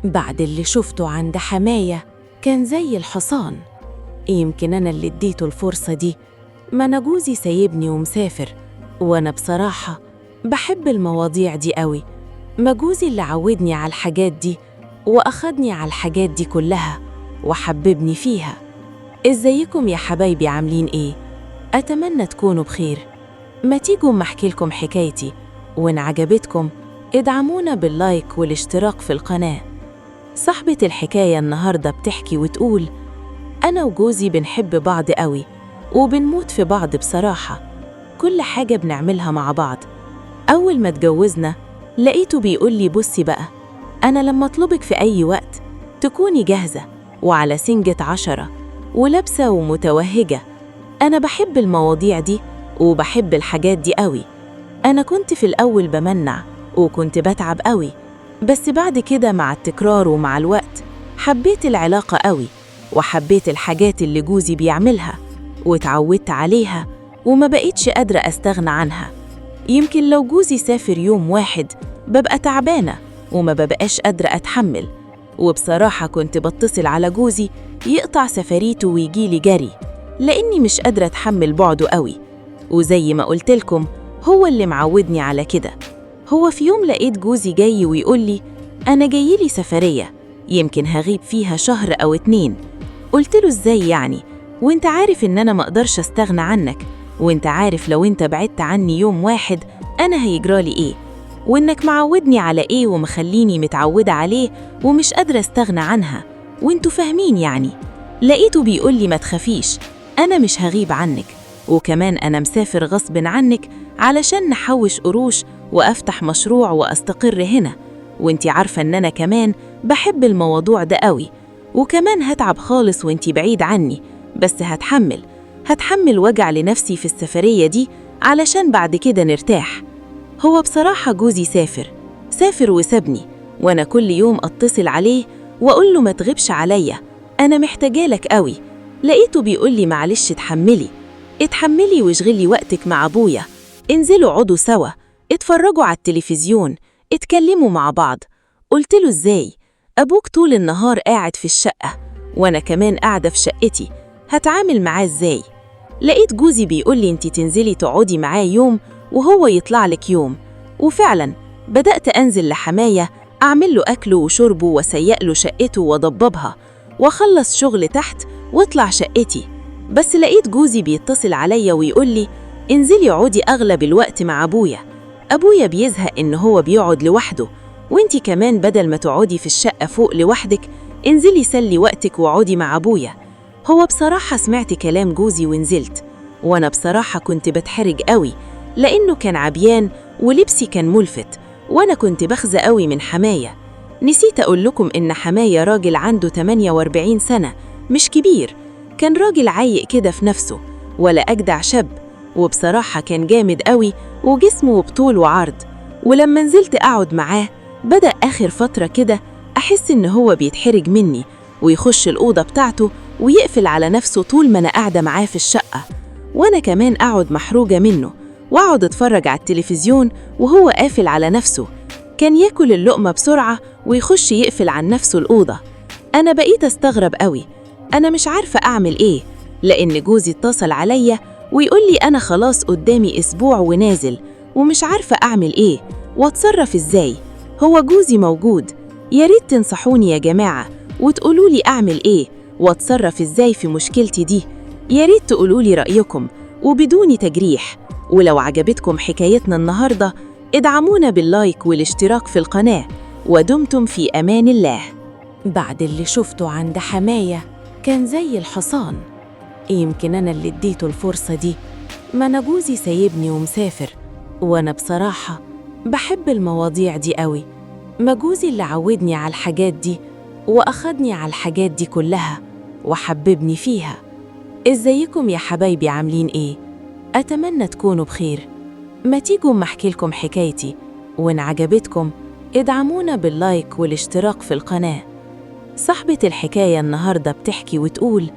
بعد اللي شفته عند حماية كان زي الحصان. يمكن أنا اللي اديته الفرصة دي، ما أنا جوزي سايبني ومسافر، وأنا بصراحة بحب المواضيع دي قوي. ما جوزي اللي عودني على الحاجات دي وأخدني على الحاجات دي كلها وحببني فيها. إزيكم يا حبايبي، عاملين إيه؟ أتمنى تكونوا بخير. ما تيجوا ما أحكي لكم حكايتي، وإن عجبتكم ادعمونا باللايك والاشتراك في القناة. صاحبة الحكاية النهاردة بتحكي وتقول: أنا وجوزي بنحب بعض قوي وبنموت في بعض بصراحة، كل حاجة بنعملها مع بعض. أول ما اتجوزنا لقيته بيقول لي: بصي بقى، أنا لما أطلبك في أي وقت تكوني جاهزة وعلى سنجة 10 ولابسة ومتوهجة. أنا بحب المواضيع دي وبحب الحاجات دي قوي. أنا كنت في الأول بمنع وكنت بتعب قوي، بس بعد كده مع التكرار ومع الوقت حبيت العلاقة قوي، وحبيت الحاجات اللي جوزي بيعملها واتعودت عليها وما بقيتش قادرة أستغنى عنها. يمكن لو جوزي سافر يوم واحد ببقى تعبانة وما ببقاش قادرة أتحمل، وبصراحة كنت بتصل على جوزي يقطع سفريته ويجيلي جري، لأني مش قادرة أتحمل بعده قوي. وزي ما قلتلكم هو اللي معودني على كده. هو في يوم لقيت جوزي جاي ويقول لي: أنا جايلي سفرية، يمكن هغيب فيها شهر أو 2. قلت له: إزاي يعني؟ وإنت عارف إن أنا مقدرش أستغنى عنك، وإنت عارف لو إنت بعدت عني يوم واحد أنا هيجرالي إيه، وإنك معودني على إيه ومخليني متعودة عليه ومش قادرة أستغنى عنها، وإنتوا فاهمين يعني. لقيته بيقول لي: ما تخافيش، أنا مش هغيب عنك، وكمان أنا مسافر غصب عنك علشان نحوش قروش وأفتح مشروع وأستقر هنا، وإنتي عارفة إن أنا كمان بحب الموضوع ده قوي، وكمان هتعب خالص وإنتي بعيد عني، بس هتحمل وجع لنفسي في السفرية دي علشان بعد كده نرتاح. هو بصراحة جوزي سافر وسابني، وأنا كل يوم أتصل عليه وأقول له: ما تغيبش عليا، أنا محتاجالك قوي. لقيته بيقول لي: معلش اتحملي واشغلي وقتك مع أبويا، انزلوا اقعدوا سوا، اتفرجوا على التلفزيون، اتكلموا مع بعض. قلت له: ازاي؟ أبوك طول النهار قاعد في الشقة وأنا كمان قاعدة في شقتي، هتعامل معاه ازاي؟ لقيت جوزي بيقول لي: انتي تنزلي تقعدي معاه يوم وهو يطلع لك يوم. وفعلا بدأت أنزل لحماية، أعمل له أكله وشربه وسيق له شقته وضببها، وأخلص شغل تحت واطلع شقتي. بس لقيت جوزي بيتصل عليا ويقول لي: انزلي اقعدي أغلب الوقت مع أبويا بيزهق إن هو بيقعد لوحده، وانتي كمان بدل ما تقعدي في الشقة فوق لوحدك انزلي سلي وقتك وقعدي مع أبويا. هو بصراحة سمعت كلام جوزي ونزلت، وأنا بصراحة كنت بتحرج قوي لأنه كان عبيان ولبسي كان ملفت، وأنا كنت بخزى قوي من حماية. نسيت أقول لكم إن حماية راجل عنده 48 سنة، مش كبير، كان راجل عايق كده في نفسه ولا أجدع شاب، وبصراحة كان جامد قوي وجسمه بطول وعرض. ولما نزلت أقعد معاه بدأ آخر فترة كده أحس إن هو بيتحرج مني ويخش الأوضة بتاعته ويقفل على نفسه طول ما أنا قاعدة معاه في الشقة، وأنا كمان أقعد محروجة منه وأقعد أتفرج على التلفزيون وهو قافل على نفسه. كان ياكل اللقمة بسرعة ويخش يقفل عن نفسه الأوضة. أنا بقيت أستغرب قوي، أنا مش عارفة أعمل إيه، لأن جوزي اتصل عليا ويقول لي: أنا خلاص قدامي أسبوع ونازل ومش عارفة أعمل إيه وأتصرف إزاي. هو جوزي موجود، يا ريت تنصحوني يا جماعة وتقولوا لي أعمل إيه وأتصرف إزاي في مشكلتي دي. يا ريت تقولوا لي رأيكم وبدون تجريح. ولو عجبتكم حكايتنا النهاردة ادعمونا باللايك والاشتراك في القناة، ودمتم في أمان الله. بعد اللي شفته عند حماية كان زي الحصان. يمكن أنا اللي اديته الفرصة دي، ما أنا جوزي سايبني ومسافر، وأنا بصراحة بحب المواضيع دي قوي. ما جوزي اللي عودني على الحاجات دي وأخدني على الحاجات دي كلها وحببني فيها. إزيكم يا حبايبي، عاملين إيه؟ أتمنى تكونوا بخير. ما تيجوا ما أحكي لكم حكايتي، وإن عجبتكم ادعمونا باللايك والاشتراك في القناة. صاحبة الحكاية النهاردة بتحكي وتقول: